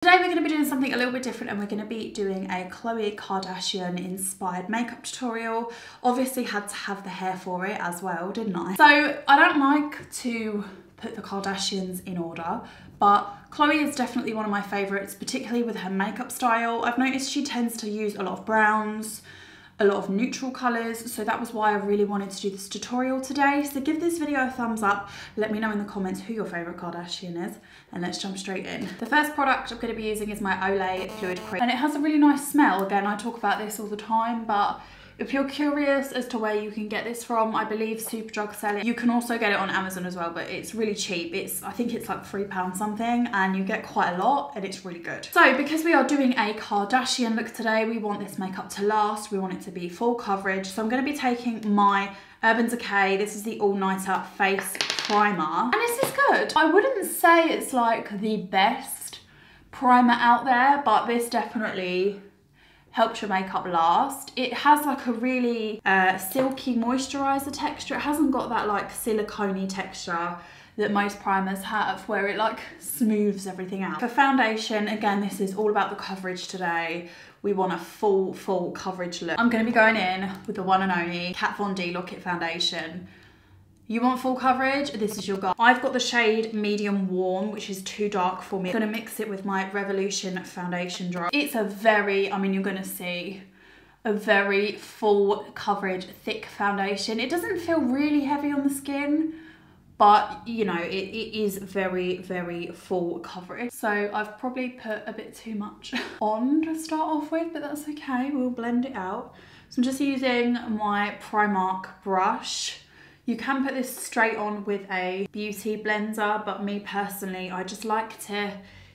Today we're going to be doing something a little bit different, and we're going to be doing a Khloe Kardashian inspired makeup tutorial. Obviously had to have the hair for it as well, didn't I? So I don't like to put the Kardashians in order, but Khloe is definitely one of my favourites, particularly with her makeup style. I've noticed she tends to use a lot of browns, a lot of neutral colours, so that was why I really wanted to do this tutorial today. So give this video a thumbs up, let me know in the comments who your favourite Kardashian is, and let's jump straight in. The first product I'm going to be using is my Olay Fluid Cream, and it has a really nice smell. Again, I talk about this all the time, but if you're curious as to where you can get this from, I believe Superdrug sell it. You can also get it on Amazon as well, but it's really cheap. I think it's like £3 something, and you get quite a lot, and it's really good. So because we are doing a Kardashian look today, we want this makeup to last. We want it to be full coverage. So I'm going to be taking my Urban Decay. This is the All Nighter Face Primer, and this is good. I wouldn't say it's like the best primer out there, but this definitely helps your makeup last. It has like a really silky moisturizer texture. It hasn't got that like silicone-y texture that most primers have, where it like smooths everything out. For foundation, again, this is all about the coverage today. We want a full coverage look. I'm going to be going in with the one and only Kat Von D Lock It foundation. You want full coverage? This is your guy. I've got the shade Medium Warm, which is too dark for me. I'm gonna mix it with my Revolution foundation drop. It's a very, I mean, you're gonna see a very full coverage, thick foundation. It doesn't feel really heavy on the skin, but you know, it is very full coverage. So I've probably put a bit too much on to start off with, but that's okay, we'll blend it out. So I'm just using my Primark brush. You can put this straight on with a beauty blender, but me personally, I just like to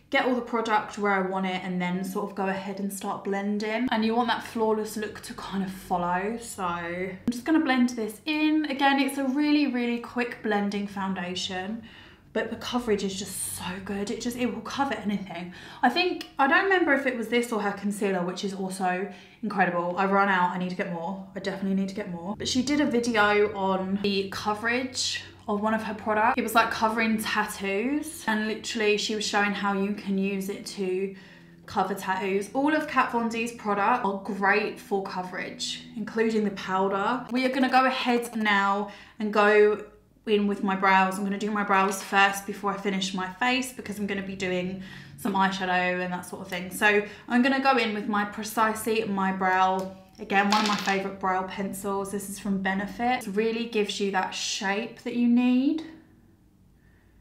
get all the product where I want it and then sort of go ahead and start blending. And you want that flawless look to kind of follow. So I'm just gonna blend this in. Again, it's a really quick blending foundation, but the coverage is just so good. It will cover anything. I don't remember if it was this or her concealer, which is also incredible. I've run out, I need to get more. I definitely need to get more. But she did a video on the coverage of one of her products. It was like covering tattoos, and literally she was showing how you can use it to cover tattoos. All of Kat Von D's products are great for coverage, including the powder. We are gonna go ahead now and go in with my brows. I'm going to do my brows first before I finish my face, because I'm going to be doing some eyeshadow and that sort of thing. So I'm going to go in with my Precisely My Brow. Again, one of my favourite brow pencils. This is from Benefit. It really gives you that shape that you need.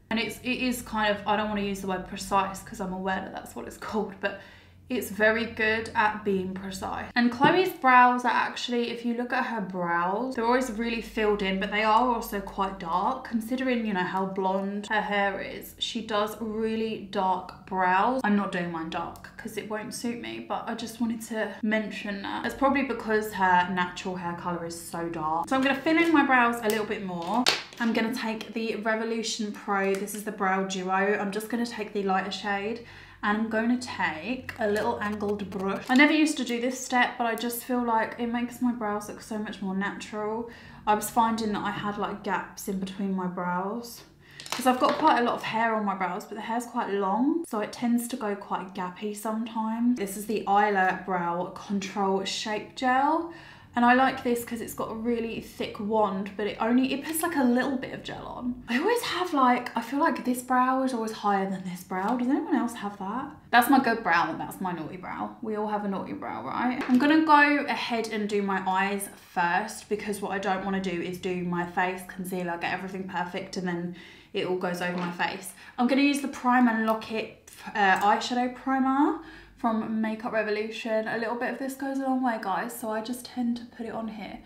And it is kind of, I don't want to use the word precise because I'm aware that that's what it's called, but it's very good at being precise. And Khloe's brows are actually, if you look at her brows, they're always really filled in, but they are also quite dark. Considering, you know, how blonde her hair is, she does really dark brows. I'm not doing mine dark because it won't suit me, but I just wanted to mention that. It's probably because her natural hair colour is so dark. So I'm gonna fill in my brows a little bit more. I'm gonna take the Revolution Pro. This is the Brow Duo. I'm just gonna take the lighter shade, and I'm going to take a little angled brush. I never used to do this step, but I just feel like it makes my brows look so much more natural. I was finding that I had like gaps in between my brows, because I've got quite a lot of hair on my brows, but the hair's quite long, so it tends to go quite gappy sometimes. This is the Isla Brow Control Shape Gel. And I like this because it's got a really thick wand, but it puts like a little bit of gel on. I always have like, I feel like this brow is always higher than this brow. Does anyone else have that? That's my good brow and that's my naughty brow. We all have a naughty brow, right? I'm gonna go ahead and do my eyes first, because what I don't want to do is do my face, concealer, get everything perfect, and then it all goes over my face. I'm gonna use the Prime and Lock It eyeshadow primer from Makeup Revolution. A little bit of this goes a long way, guys, so I just tend to put it on here.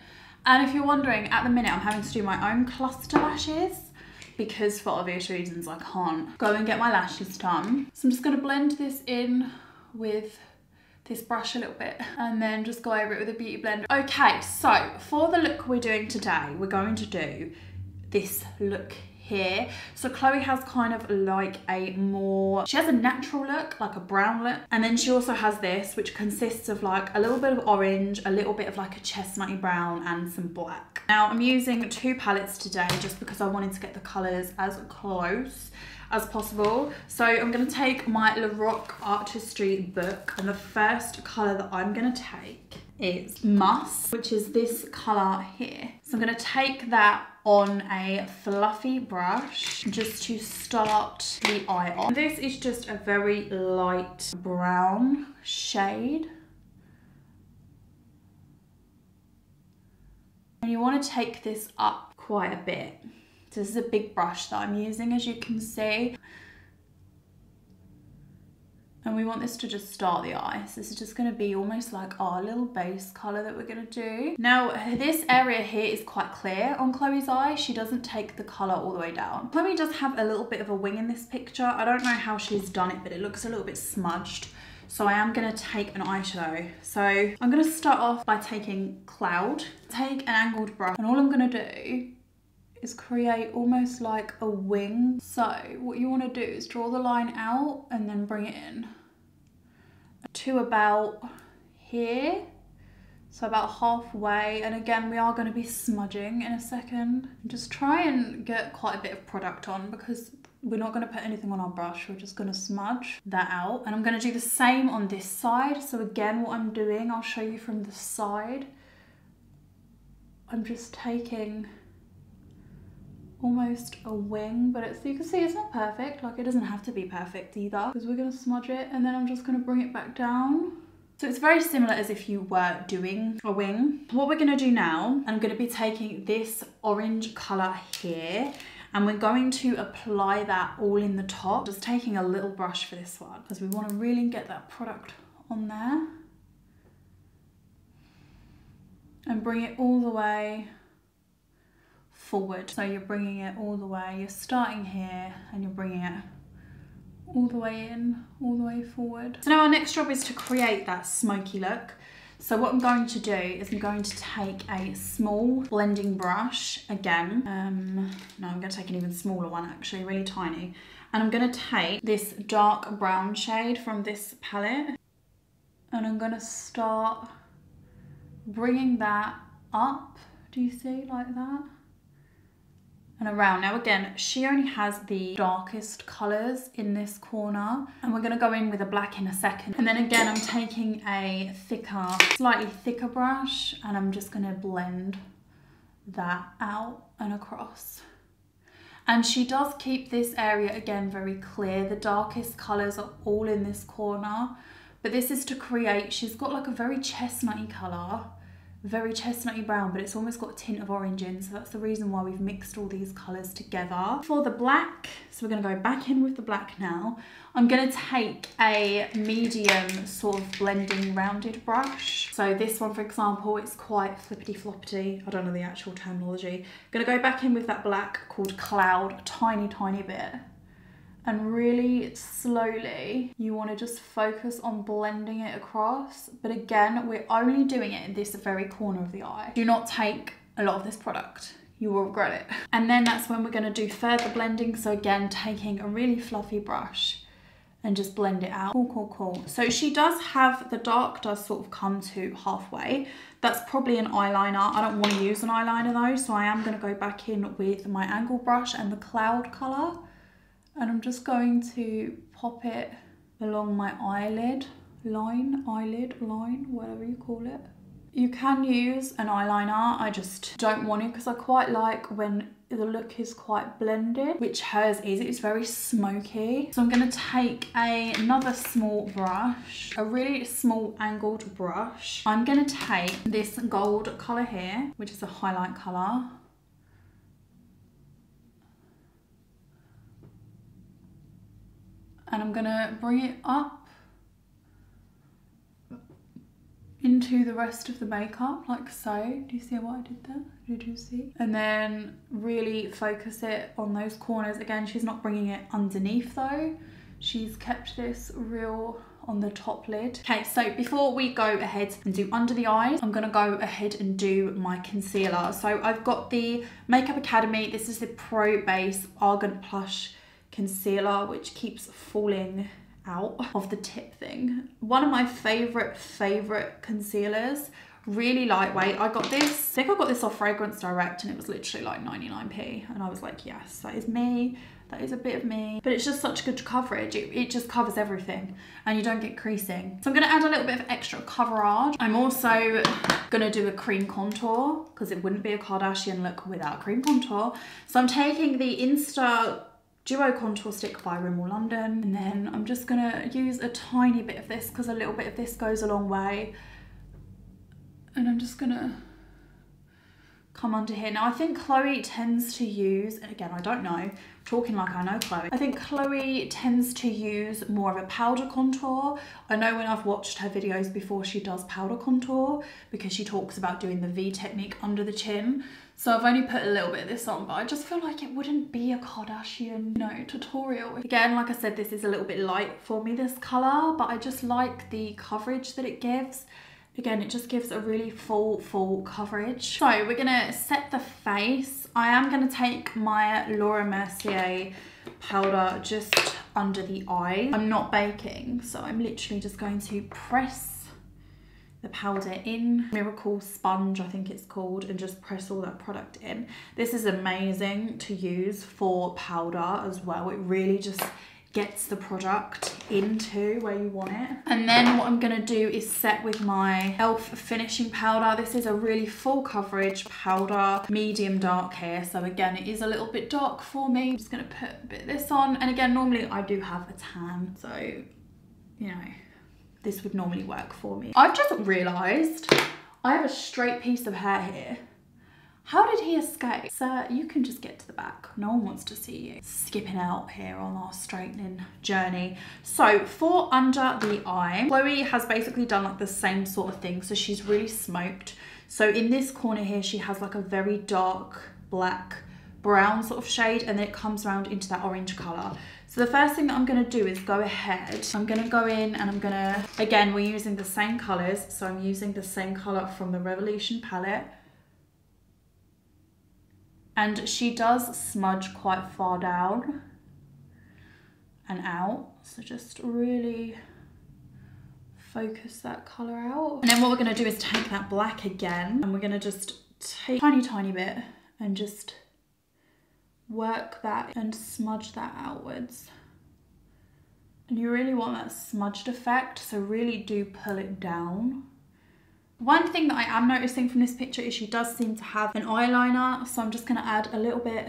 And if you're wondering, at the minute I'm having to do my own cluster lashes, because for obvious reasons I can't go and get my lashes done. So I'm just going to blend this in with this brush a little bit, and then just go over it with a beauty blender. Okay, so for the look we're doing today, we're going to do this look here. So Khloe has kind of like a more, she has a natural look, like a brown look. And then she also has this, which consists of like a little bit of orange, a little bit of like a chestnutty brown and some black. Now I'm using 2 palettes today just because I wanted to get the colours as close as possible. So I'm going to take my Le Roc Artistry book, and the first colour that I'm going to take is Musk, which is this colour here. So I'm going to take that on a fluffy brush just to start the eye on. This is just a very light brown shade. And you want to take this up quite a bit. So this is a big brush that I'm using, as you can see. And we want this to just start the eye. So this is just gonna be almost like our little base color that we're gonna do. Now, this area here is quite clear on Khloe's eye. She doesn't take the color all the way down. Khloe does have a little bit of a wing in this picture. I don't know how she's done it, but it looks a little bit smudged. So I am gonna take an eyeshadow. So I'm gonna start off by taking Cloud. Take an angled brush, and all I'm gonna do is create almost like a wing. So what you want to do is draw the line out and then bring it in to about here, so about halfway. And again, we are going to be smudging in a second. Just try and get quite a bit of product on, because we're not going to put anything on our brush, we're just going to smudge that out. And I'm going to do the same on this side. So again, what I'm doing, I'll show you from the side. I'm just taking almost a wing, but it's, you can see it's not perfect. Like, it doesn't have to be perfect either, because we're gonna smudge it and then I'm just gonna bring it back down. So it's very similar as if you were doing a wing. What we're gonna do now, I'm gonna be taking this orange color here, and we're going to apply that all in the top. Just taking a little brush for this one, because we want to really get that product on there. And bring it all the way forward. So you're bringing it all the way, you're starting here and you're bringing it all the way in, all the way forward. So now our next job is to create that smoky look. So what I'm going to do is I'm going to take a small blending brush again. No, I'm going to take an even smaller one, actually, really tiny. And I'm going to take this dark brown shade from this palette, and I'm going to start bringing that up. Do you see, like that? And around. Now again, she only has the darkest colours in this corner, and we're going to go in with a black in a second. And then again, I'm taking a thicker, slightly thicker brush, and I'm just going to blend that out and across. And she does keep this area again very clear. The darkest colours are all in this corner, but this is to create, she's got like a very chestnutty colour, very chestnutty brown, but it's almost got a tint of orange in, so that's the reason why we've mixed all these colours together. For the black, so we're going to go back in with the black now. I'm going to take a medium sort of blending rounded brush. So this one, for example, it's quite flippity floppity, I don't know the actual terminology. Going to go back in with that black called Cloud, a tiny bit. And really slowly, you want to just focus on blending it across. But again, we're only doing it in this very corner of the eye. Do not take a lot of this product. You will regret it. And then that's when we're going to do further blending. So again, taking a really fluffy brush and just blend it out. Cool. So she does have, the dark does sort of come to halfway. That's probably an eyeliner. I don't want to use an eyeliner though. So I am going to go back in with my angle brush and the Cloud colour. And I'm just going to pop it along my eyelid line, whatever you call it. You can use an eyeliner, I just don't want to, because I quite like when the look is quite blended, which hers is. It's very smoky. So I'm going to take another small brush, a really small angled brush. I'm going to take this gold colour here, which is a highlight colour. And I'm gonna bring it up into the rest of the makeup, like so. Do you see what I did there? Did you see? And then really focus it on those corners. Again, she's not bringing it underneath though. She's kept this real on the top lid. Okay, so before we go ahead and do under the eyes, I'm gonna go ahead and do my concealer. So I've got the Makeup Academy. This is the Pro Base Argent Plush Concealer, which keeps falling out of the tip thing. One of my favorite concealers. Really lightweight. I got this, I think I got this off Fragrance Direct, and it was literally like 99p, and I was like, yes, that is me, that is a bit of me. But it's just such good coverage. It just covers everything and you don't get creasing. So I'm going to add a little bit of extra coverage. I'm also going to do a cream contour because it wouldn't be a Kardashian look without cream contour. So I'm taking the Insta Duo Contour Stick by Rimmel London, and then I'm just going to use a tiny bit of this because a little bit of this goes a long way. And I'm just gonna come under here. Now I think Khloe tends to use, and again, I don't know, I'm talking like I know Khloe. I think Khloe tends to use more of a powder contour. I know when I've watched her videos before, she does powder contour because she talks about doing the V technique under the chin. So I've only put a little bit of this on, but I just feel like it wouldn't be a Kardashian, you know, tutorial. Again, like I said, this is a little bit light for me, this color, but I just like the coverage that it gives. Again, it just gives a really full coverage. So we're gonna set the face. I am gonna take my Laura Mercier powder just under the eye. I'm not baking, so I'm literally just going to press the powder in. Miracle Sponge, I think it's called, and just press all that product in. This is amazing to use for powder as well. It really just gets the product into where you want it. And then what I'm gonna do is set with my e.l.f. finishing powder. This is a really full coverage powder, medium dark here. So again, it is a little bit dark for me. I'm just gonna put a bit of this on. And again, normally I do have a tan, so, you know, this would normally work for me. I've just realized I have a straight piece of hair here. How did he escape? Sir, you can just get to the back. No one wants to see you. Skipping out here on our straightening journey. So for under the eye, Khloe has basically done like the same sort of thing. So she's really smoked. So in this corner here, she has like a very dark black brown sort of shade, and then it comes around into that orange color. So the first thing that I'm gonna do is go ahead. I'm gonna go in and I'm gonna, again, we're using the same colors. So I'm using the same color from the Revolution palette. And she does smudge quite far down and out. So just really focus that colour out. And then what we're gonna do is take that black again, and we're gonna just take a tiny bit and just work that and smudge that outwards. And you really want that smudged effect, so really do pull it down. One thing that I am noticing from this picture is she does seem to have an eyeliner, so I'm just going to add a little bit.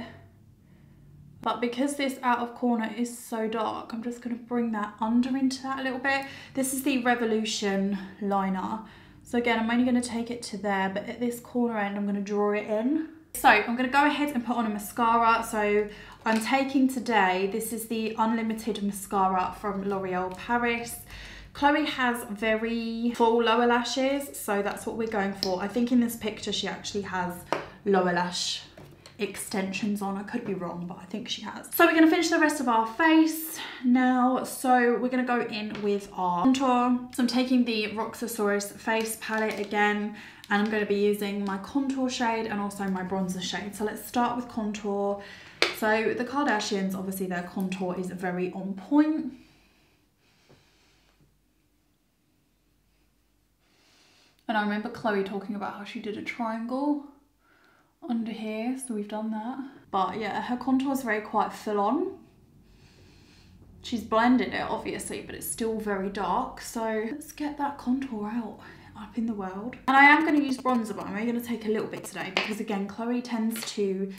But because this out of corner is so dark, I'm just going to bring that under into that a little bit. This is the Revolution liner. So again, I'm only going to take it to there, but at this corner end, I'm going to draw it in. So I'm going to go ahead and put on a mascara. So I'm taking today, this is the Unlimited mascara from L'Oreal Paris. Khloe has very full lower lashes, so that's what we're going for. I think in this picture she actually has lower lash extensions on. I could be wrong, but I think she has. So we're going to finish the rest of our face now. So we're going to go in with our contour. So I'm taking the Roxasaurus face palette again, and I'm going to be using my contour shade and also my bronzer shade. So let's start with contour. So the Kardashians, obviously their contour is very on point. And I remember Khloe talking about how she did a triangle under here, so we've done that. But yeah, her contour is very quite full on. She's blended it obviously, but it's still very dark. So let's get that contour out up in the world. And I am going to use bronzer, but I'm only going to take a little bit today because again, Khloe tends to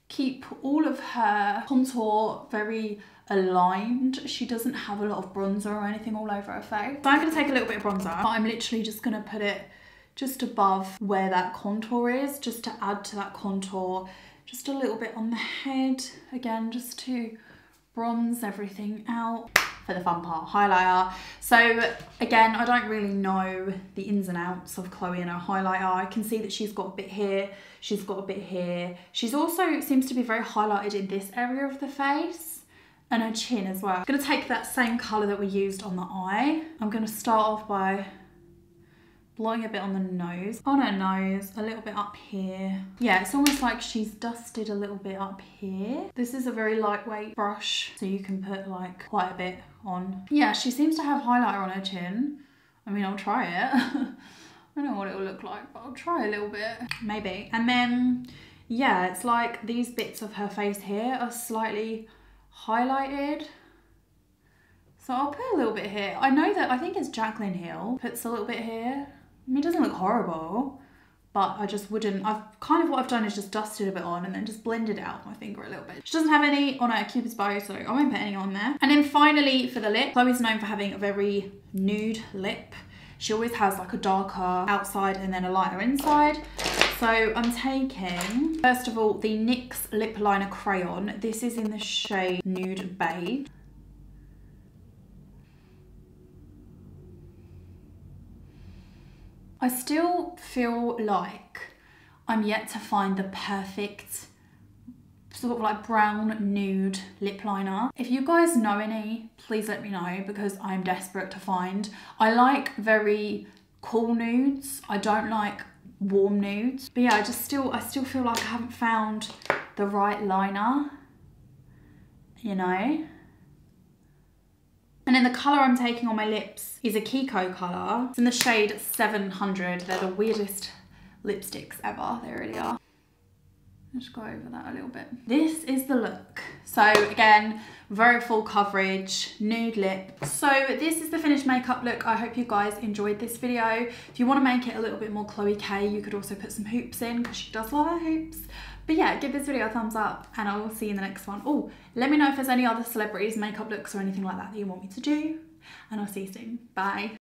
keep all of her contour very aligned. She doesn't have a lot of bronzer or anything all over her face. So I'm going to take a little bit of bronzer, but I'm literally just going to put it just above where that contour is, just to add to that contour, just a little bit on the head, again, just to bronze everything out for the fun part, highlighter. So again, I don't really know the ins and outs of Khloe and her highlighter. I can see that she's got a bit here, she's got a bit here. She's also seems to be very highlighted in this area of the face. and her chin as well. I'm gonna take that same colour that we used on the eye. I'm gonna start off by blowing a bit on the nose. On her nose, a little bit up here. Yeah, it's almost like she's dusted a little bit up here. This is a very lightweight brush, so you can put like quite a bit on. Yeah, she seems to have highlighter on her chin. I mean, I'll try it. I don't know what it will look like, but I'll try a little bit. Maybe. And then, yeah, it's like these bits of her face here are slightly highlighted. So I'll put a little bit here. I know that, I think it's Jaclyn Hill puts a little bit here. I mean, it doesn't look horrible, but I just wouldn't, what I've done is just dusted a bit on and then just blended it out with my finger a little bit. She doesn't have any on her Cupid's bow, so I won't put any on there. And then finally for the lip, Khloe's known for having a very nude lip. She always has like a darker outside and then a lighter inside. So I'm taking, first of all, the NYX lip liner crayon. This is in the shade Nude Beige. I still feel like I'm yet to find the perfect sort of like brown nude lip liner. If you guys know any, please let me know because I'm desperate to find. I like very cool nudes. I don't like warm nudes. But yeah, I still feel like I haven't found the right liner, you know? And then the colour I'm taking on my lips is a Kiko colour. It's in the shade 700. They're the weirdest lipsticks ever. They really are. I'll just go over that a little bit. This is the look. So again, very full coverage, nude lip. So this is the finished makeup look. I hope you guys enjoyed this video. If you want to make it a little bit more Khloe K, you could also put some hoops in because she does love her hoops. But yeah, give this video a thumbs up and I will see you in the next one. Oh, let me know if there's any other celebrities, makeup looks or anything like that that you want me to do. And I'll see you soon. Bye.